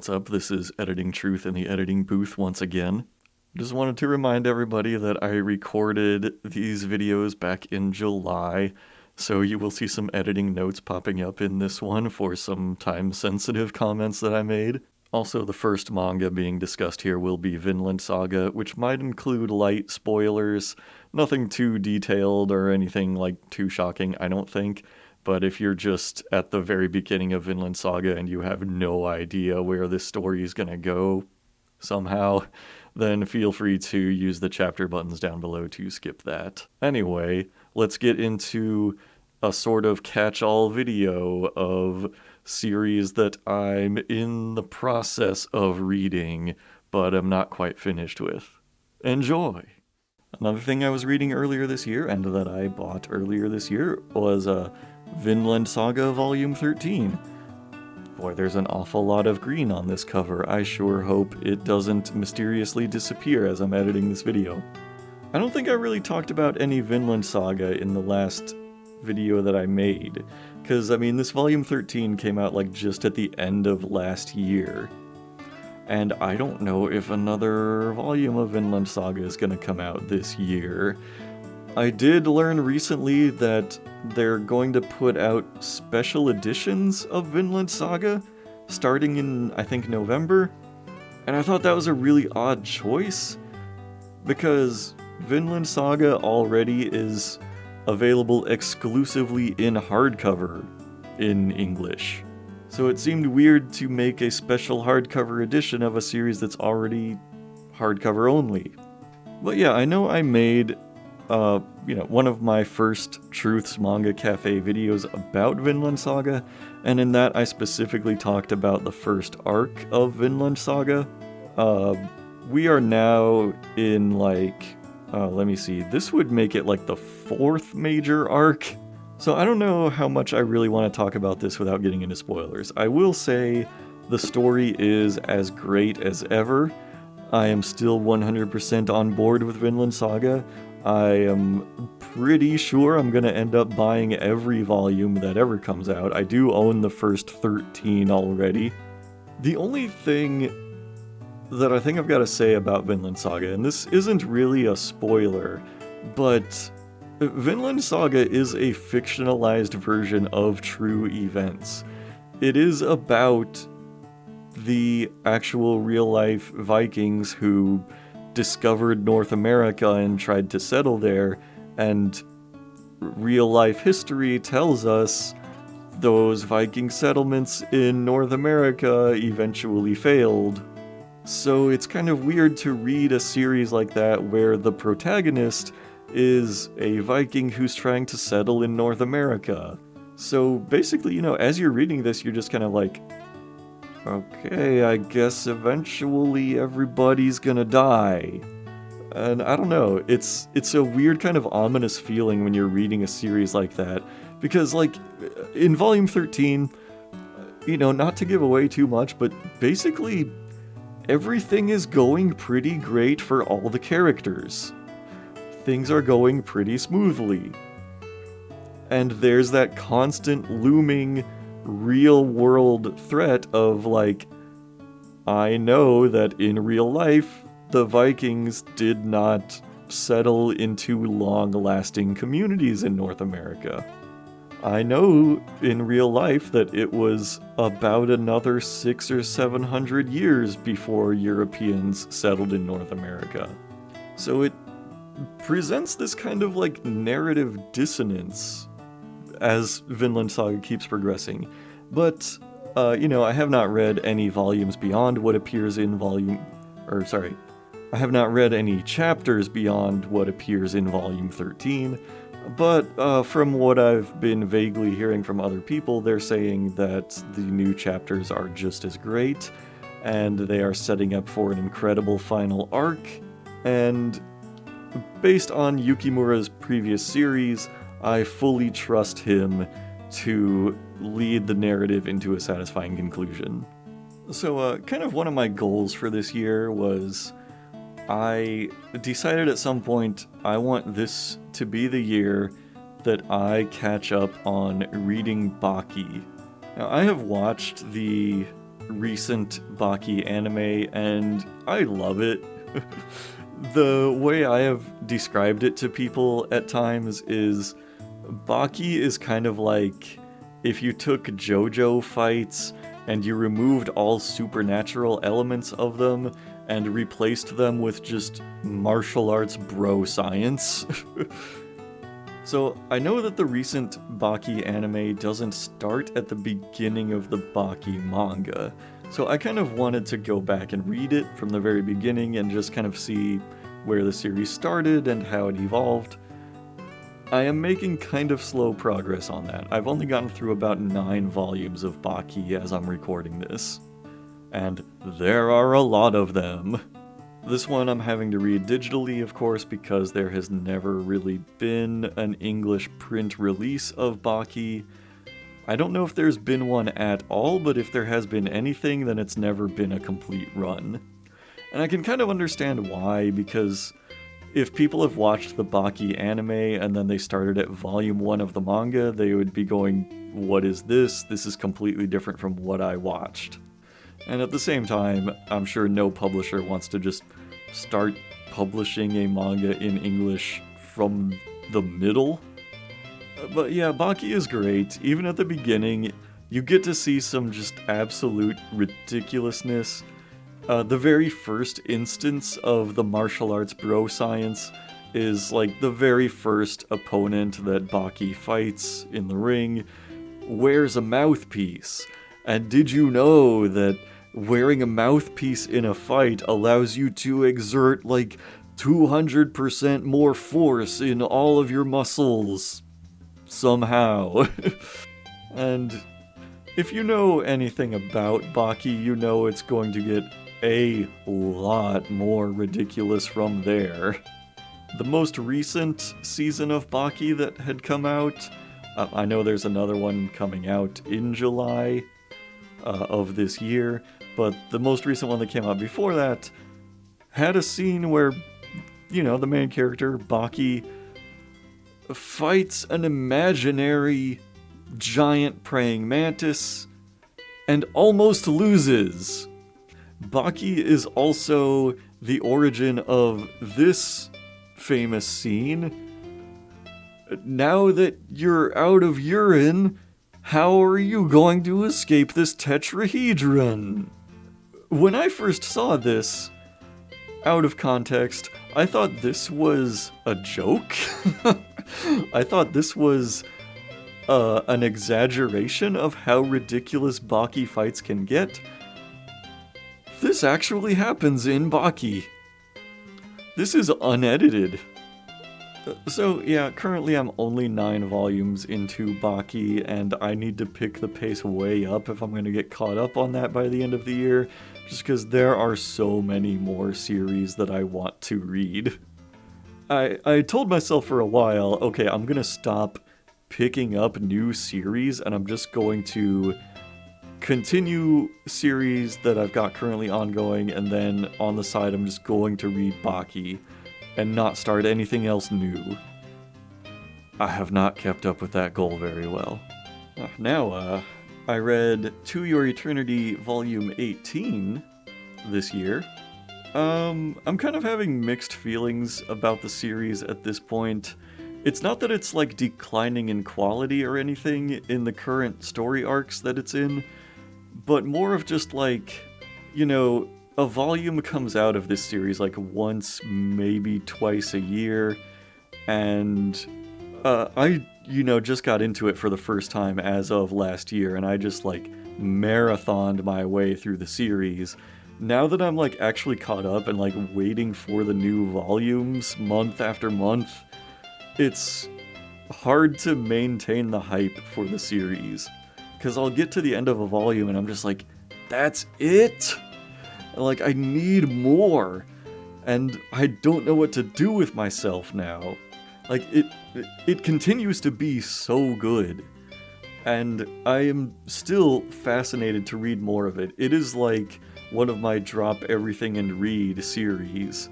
what's up? This is Editing Truth in the editing booth once again. Just wanted to remind everybody that I recorded these videos back in July, so you will see some editing notes popping up in this one for some time-sensitive comments that I made. Also, the first manga being discussed here will be Vinland Saga, which might include light spoilers. Nothing too detailed or anything too shocking, I don't think. But if you're just at the very beginning of Vinland Saga and you have no idea where this story is going to go somehow, then feel free to use the chapter buttons down below to skip that. Anyway, let's get into a sort of catch-all video of series that I'm in the process of reading, but I'm not quite finished with. Enjoy! Another thing I was reading earlier this year, and that I bought earlier this year, was Vinland Saga Volume 13. Boy, there's an awful lot of green on this cover. I sure hope it doesn't mysteriously disappear as I'm editing this video. I don't think I really talked about any Vinland Saga in the last video that I made, because, this Volume 13 came out, just at the end of last year. And I don't know if another volume of Vinland Saga is going to come out this year. I did learn recently that they're going to put out special editions of Vinland Saga starting in, I think, November. And I thought that was a really odd choice, because Vinland Saga already is available exclusively in hardcover in English. So it seemed weird to make a special hardcover edition of a series that's already hardcover only. But yeah, I know I made one of my first Trooth's Manga Cafe videos about Vinland Saga, and in that I specifically talked about the first arc of Vinland Saga. We are now in let me see, this would make it the fourth major arc. So I don't know how much I really want to talk about this without getting into spoilers. I will say the story is as great as ever. I am still 100% on board with Vinland Saga. I am pretty sure I'm going to end up buying every volume that ever comes out. I do own the first 13 already. The only thing that I think I've got to say about Vinland Saga, and this isn't really a spoiler, but Vinland Saga is a fictionalized version of true events. It is about the actual real-life Vikings who discovered North America and tried to settle there, and real-life history tells us those Viking settlements in North America eventually failed. So it's kind of weird to read a series like that where the protagonist is a Viking who's trying to settle in North America. So basically, as you're reading this, you're just kind of okay, I guess eventually everybody's gonna die. And I don't know, it's a weird kind of ominous feeling when you're reading a series like that, because in Volume 13, not to give away too much, but basically everything is going pretty great for all the characters. Things are going pretty smoothly. And there's that constant looming real-world threat of, I know that in real life, the Vikings did not settle into long-lasting communities in North America. I know in real life that it was about another 600 or 700 years before Europeans settled in North America. So it presents this kind of narrative dissonance as Vinland Saga keeps progressing. But, I have not read any volumes beyond what appears in I have not read any chapters beyond what appears in Volume 13, but from what I've been vaguely hearing from other people, they're saying that the new chapters are just as great, and they are setting up for an incredible final arc, and based on Yukimura's previous series, I fully trust him to lead the narrative into a satisfying conclusion. So, kind of one of my goals for this year was, I decided at some point I want this to be the year that I catch up on reading Baki. Now, I have watched the recent Baki anime, and I love it. The way I have described it to people at times is Baki is kind of like if you took JoJo fights and you removed all supernatural elements of them and replaced them with just martial arts bro science. So I know that the recent Baki anime doesn't start at the beginning of the Baki manga, so I kind of wanted to go back and read it from the very beginning and just kind of see where the series started and how it evolved. I am making kind of slow progress on that. I've only gotten through about 9 volumes of Baki as I'm recording this. And there are a lot of them. This one I'm having to read digitally, of course, because there has never really been an English print release of Baki. I don't know if there's been one at all, but if there has been anything, then it's never been a complete run. And I can kind of understand why, because if people have watched the Baki anime and then they started at volume 1 of the manga, they would be going, what is this? This is completely different from what I watched. And at the same time, I'm sure no publisher wants to just start publishing a manga in English from the middle. But yeah, Baki is great. Even at the beginning, you get to see some just absolute ridiculousness. The very first instance of the martial arts bro science is like the very first opponent that Baki fights in the ring wears a mouthpiece. And did you know that wearing a mouthpiece in a fight allows you to exert like 200% more force in all of your muscles? Somehow. And if you know anything about Baki, you know it's going to get a lot more ridiculous from there. The most recent season of Baki that had come out, I know there's another one coming out in July of this year, but the most recent one that came out before that had a scene where, you know, the main character, Baki, fights an imaginary giant praying mantis and almost loses. Baki is also the origin of this famous scene. Now that you're out of urine, how are you going to escape this tetrahedron? When I first saw this, out of context, I thought this was a joke. I thought this was an exaggeration of how ridiculous Baki fights can get. This actually happens in Baki. This is unedited. So yeah, currently I'm only 9 volumes into Baki, and I need to pick the pace way up if I'm going to get caught up on that by the end of the year, just because there are so many more series that I want to read. I told myself for a while, okay, I'm going to stop picking up new series, and I'm just going to continue series that I've got currently ongoing, and then on the side I'm just going to read Baki and not start anything else new. I have not kept up with that goal very well. Now, I read To Your Eternity Volume 18 this year. I'm kind of having mixed feelings about the series at this point. It's not that it's like declining in quality or anything in the current story arcs that it's in, but more of just like, you know, a volume comes out of this series like once, maybe twice a year, and I, you know, just got into it for the first time as of last year, and I just like marathoned my way through the series. Now that I'm like actually caught up and like waiting for the new volumes month after month, it's hard to maintain the hype for the series. Because I'll get to the end of a volume and I'm just like, that's it? Like, I need more. And I don't know what to do with myself now. Like, it continues to be so good. And I am still fascinated to read more of it. It is like one of my drop everything and read series.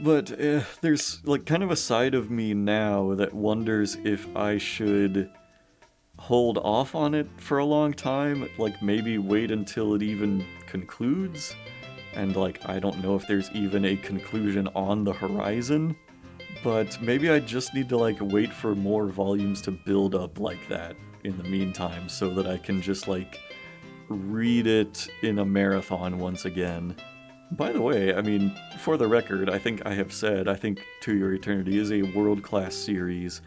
But there's like kind of a side of me now that wonders if I should hold off on it for a long time, like maybe wait until it even concludes, and like I don't know if there's even a conclusion on the horizon, but maybe I just need to like wait for more volumes to build up like that in the meantime, so that I can just like read it in a marathon once again. By the way, I mean, for the record, I think I have said, I think To Your Eternity is a world-class series,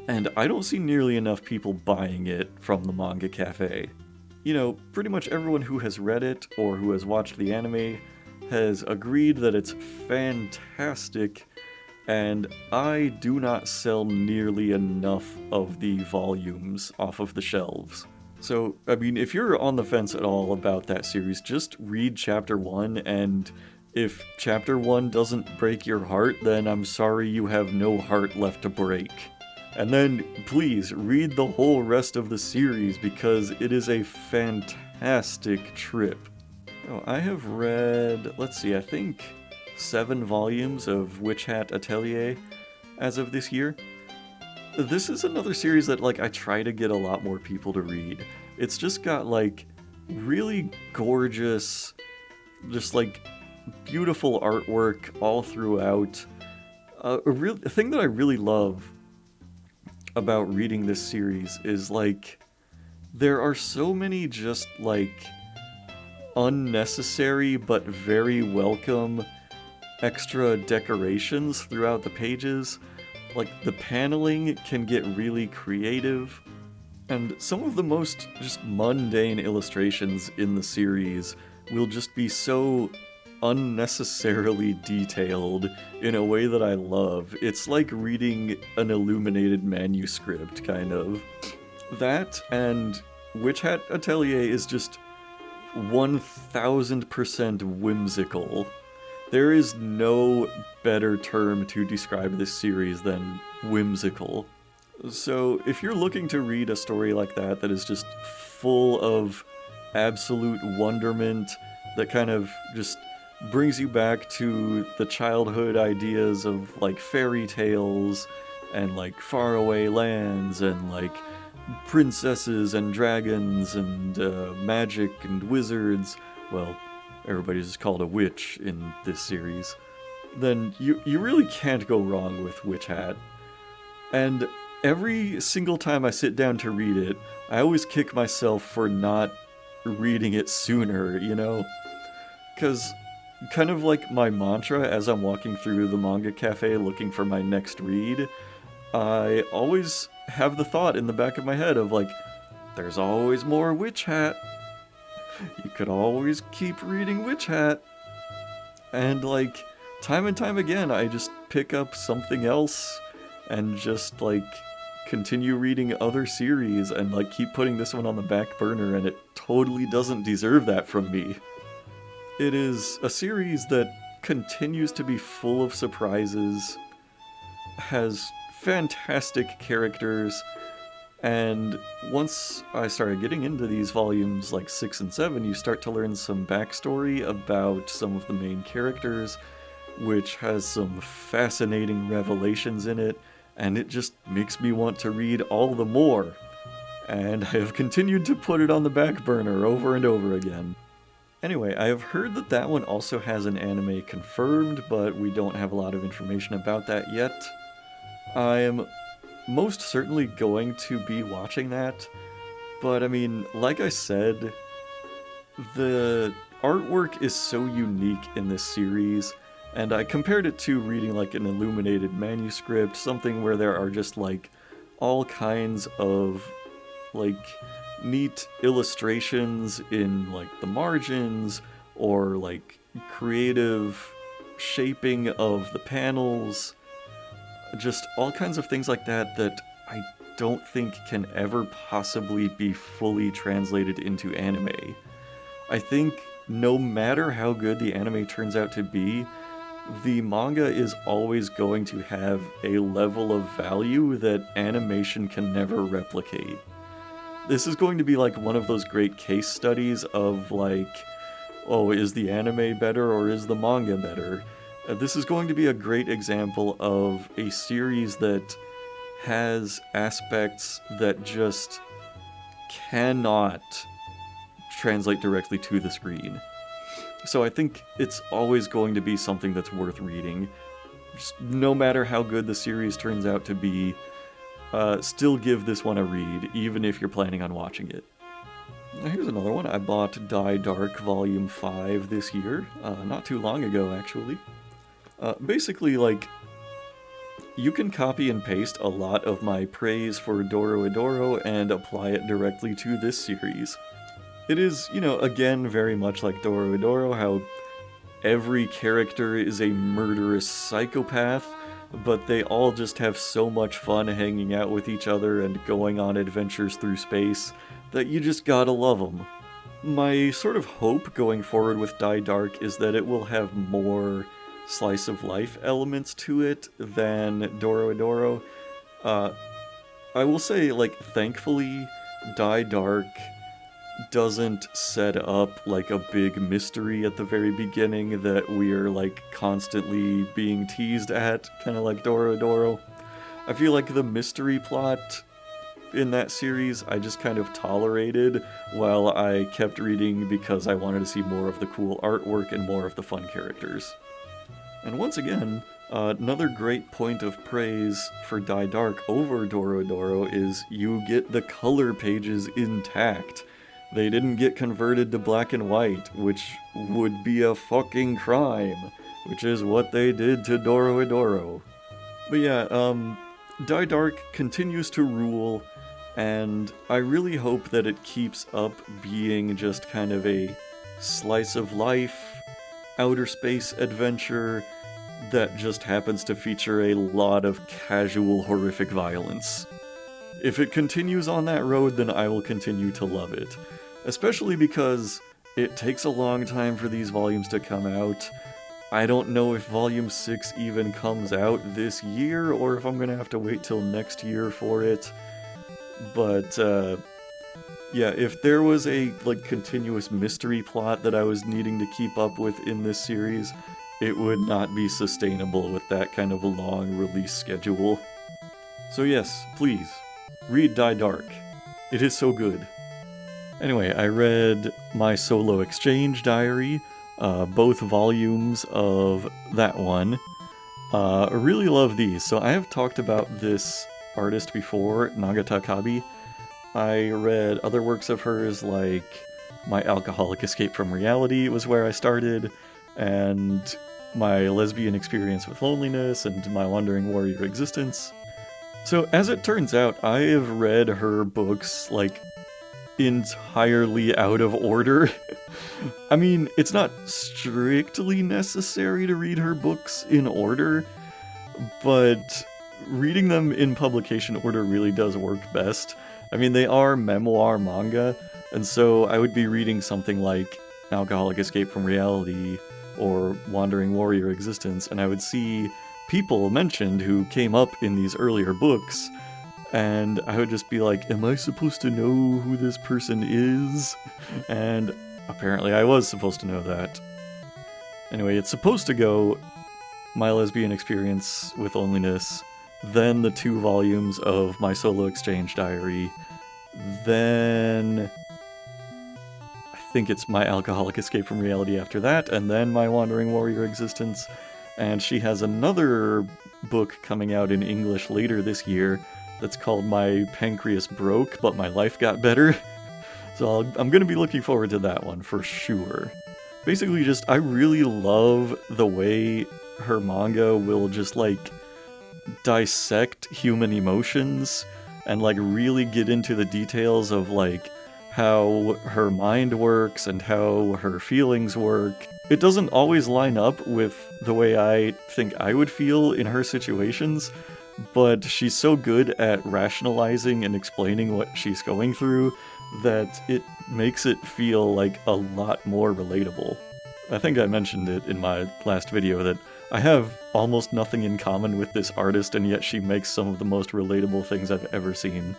and I don't see nearly enough people buying it from the Manga Cafe. You know, pretty much everyone who has read it, or who has watched the anime, has agreed that it's fantastic, and I do not sell nearly enough of the volumes off of the shelves. So, I mean, if you're on the fence at all about that series, just read Chapter 1, and if Chapter 1 doesn't break your heart, then I'm sorry you have no heart left to break. And then, please, read the whole rest of the series, because it is a fantastic trip. Oh, I have read, let's see, I think 7 volumes of Hat Atelier as of this year. This is another series that, like, I try to get a lot more people to read. It's just got, like, really gorgeous, just, like, beautiful artwork all throughout. A thing that I really love about reading this series is, like, there are so many just, like, unnecessary but very welcome extra decorations throughout the pages. Like, the paneling can get really creative, and some of the most just mundane illustrations in the series will just be so unnecessarily detailed in a way that I love. It's like reading an illuminated manuscript, kind of. That and Hat Atelier is just 1000% whimsical. There is no better term to describe this series than whimsical. So if you're looking to read a story like that is just full of absolute wonderment, that kind of just brings you back to the childhood ideas of like fairy tales and like faraway lands and like princesses and dragons and magic and wizards, well, everybody's just called a witch in this series, then you really can't go wrong with Witch Hat. And every single time I sit down to read it, I always kick myself for not reading it sooner, you know? Because kind of like my mantra as I'm walking through the Manga Cafe looking for my next read, I always have the thought in the back of my head of like, there's always more Witch Hat. You could always keep reading Witch Hat. And like, time and time again, I just pick up something else and just like continue reading other series and like keep putting this one on the back burner, and it totally doesn't deserve that from me. It is a series that continues to be full of surprises, has fantastic characters, and once I started getting into these volumes like 6 and 7, you start to learn some backstory about some of the main characters, which has some fascinating revelations in it, and it just makes me want to read all the more. And I have continued to put it on the back burner over and over again. Anyway, I have heard that that one also has an anime confirmed, but we don't have a lot of information about that yet. I am most certainly going to be watching that, but I mean, like I said, the artwork is so unique in this series, and I compared it to reading like an illuminated manuscript, something where there are just like all kinds of like neat illustrations in like the margins, or like creative shaping of the panels, just all kinds of things like that that I don't think can ever possibly be fully translated into anime. I think no matter how good the anime turns out to be, the manga is always going to have a level of value that animation can never replicate. This is going to be like one of those great case studies of like, oh, is the anime better or is the manga better? This is going to be a great example of a series that has aspects that just cannot translate directly to the screen. So I think it's always going to be something that's worth reading. Just no matter how good the series turns out to be, still give this one a read, even if you're planning on watching it. Now here's another one. I bought Dai Dark Volume 5 this year, not too long ago actually. Basically, like, you can copy and paste a lot of my praise for Dorohedoro and apply it directly to this series. It is, again, very much like Dorohedoro, how every character is a murderous psychopath, but they all just have so much fun hanging out with each other and going on adventures through space that you just gotta love them. My sort of hope going forward with Dai Dark is that it will have more slice of life elements to it than Dorohedoro. I will say, like, thankfully, Dai Dark doesn't set up like a big mystery at the very beginning that we're like constantly being teased at, kind of like Dorohedoro. I feel like the mystery plot in that series I just kind of tolerated while I kept reading because I wanted to see more of the cool artwork and more of the fun characters. And once again, another great point of praise for Dai Dark over Dorohedoro is you get the color pages intact. They didn't get converted to black and white, which would be a fucking crime, which is what they did to Dorohedoro. But yeah, Dai Dark continues to rule, and I really hope that it keeps up being just kind of a slice of life, outer space adventure that just happens to feature a lot of casual horrific violence. If it continues on that road, then I will continue to love it. Especially because it takes a long time for these volumes to come out. I don't know if Volume 6 even comes out this year, or if I'm gonna have to wait till next year for it. But, yeah, if there was a, like, continuous mystery plot that I was needing to keep up with in this series, it would not be sustainable with that kind of a long release schedule. So yes, please, read Dai Dark. It is so good. Anyway, I read My Solo Exchange Diary, both volumes of that one. I really love these. So I have talked about this artist before, Nagata Kabi. I read other works of hers like My Alcoholic Escape from Reality was where I started, and My Lesbian Experience with Loneliness, and My Wandering Warrior Existence. So as it turns out, I have read her books, like, entirely out of order. I mean, it's not strictly necessary to read her books in order, but reading them in publication order really does work best. I mean, they are memoir manga, and so I would be reading something like Alcoholic Escape from Reality or Wandering Warrior Existence, and I would see people mentioned who came up in these earlier books, and I would just be like, am I supposed to know who this person is? And apparently I was supposed to know that. Anyway, it's supposed to go My Lesbian Experience with Loneliness, then the 2 volumes of My Solo Exchange Diary, then I think it's My Alcoholic Escape from Reality after that, and then My Wandering Warrior Existence, and she has another book coming out in English later this year that's called My Pancreas Broke, but My Life Got Better. So I'm going to be looking forward to that one for sure. Basically I really love the way her manga will just, like, dissect human emotions and, like, really get into the details of, like, how her mind works and how her feelings work. It doesn't always line up with the way I think I would feel in her situations, but she's so good at rationalizing and explaining what she's going through that it makes it feel like a lot more relatable. I think I mentioned it in my last video that I have almost nothing in common with this artist, and yet she makes some of the most relatable things I've ever seen.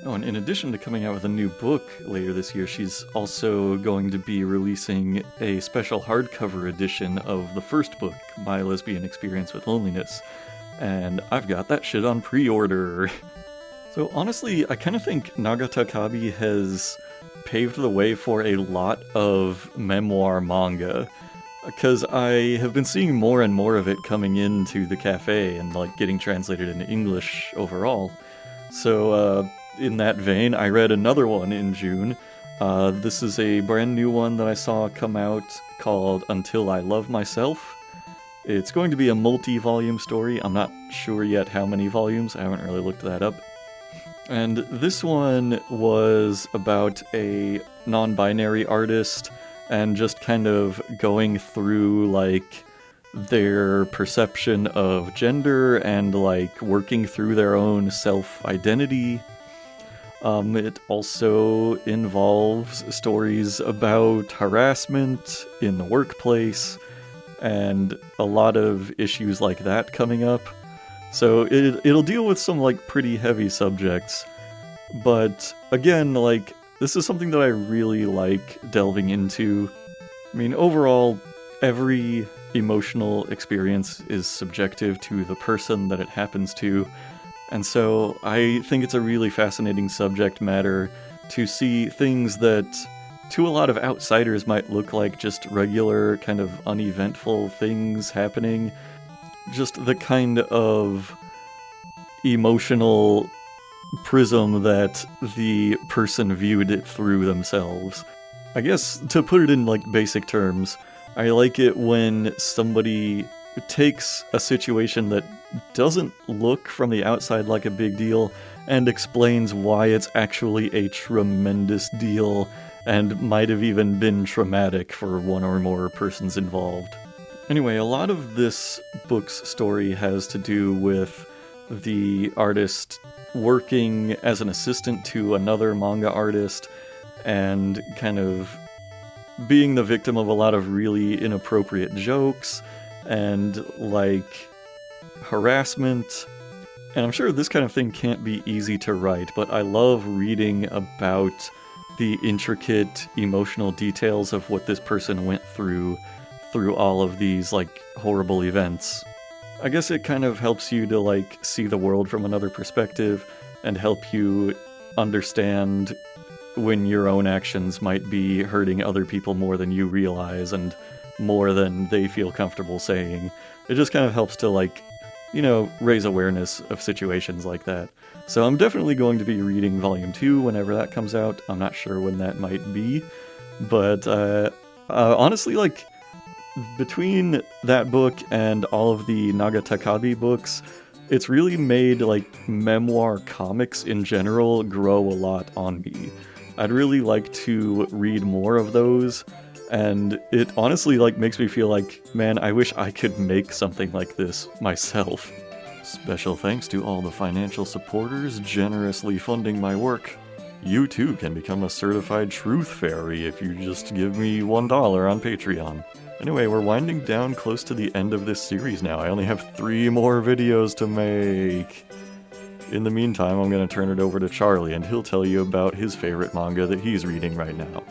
Oh, and in addition to coming out with a new book later this year, she's also going to be releasing a special hardcover edition of the first book, My Lesbian Experience with Loneliness. and I've got that shit on pre-order. So honestly, I kind of think Nagatakabi has paved the way for a lot of memoir manga, because I have been seeing more and more of it coming into the cafe and like getting translated into English overall. So in that vein, I read another one in June. This is a brand new one that I saw come out called Until I Love Myself. It's going to be a multi-volume story. I'm not sure yet how many volumes. I haven't really looked that up. And this one was about a non-binary artist and just kind of going through like their perception of gender and like working through their own self-identity. It also involves stories about harassment in the workplace and a lot of issues like that coming up. So it'll deal with some like pretty heavy subjects, but again, like this is something that I really like delving into. I mean, overall, every emotional experience is subjective to the person that it happens to, and so I think it's a really fascinating subject matter to see things that to a lot of outsiders might look like just regular kind of uneventful things happening. Just the kind of emotional prism that the person viewed it through themselves. I guess, to put it in like basic terms, I like it when somebody takes a situation that doesn't look from the outside like a big deal and explains why it's actually a tremendous deal and might have even been traumatic for one or more persons involved. Anyway, a lot of this book's story has to do with the artist working as an assistant to another manga artist and kind of being the victim of a lot of really inappropriate jokes and like harassment. And I'm sure this kind of thing can't be easy to write, but I love reading about the intricate emotional details of what this person went through all of these like horrible events. I guess it kind of helps you to like see the world from another perspective and help you understand when your own actions might be hurting other people more than you realize and more than they feel comfortable saying. It just kind of helps to like, you know, raise awareness of situations like that. So I'm definitely going to be reading Volume 2 whenever that comes out. I'm not sure when that might be, but honestly, like, between that book and all of the Nagatakabi books, it's really made, like, memoir comics in general grow a lot on me. I'd really like to read more of those, and it honestly, like, makes me feel like, man, I wish I could make something like this myself. Special thanks to all the financial supporters generously funding my work. You too can become a certified Trooth fairy if you just give me $1 on Patreon. Anyway, we're winding down close to the end of this series now. I only have 3 more videos to make. In the meantime, I'm going to turn it over to Charlie and he'll tell you about his favorite manga that he's reading right now.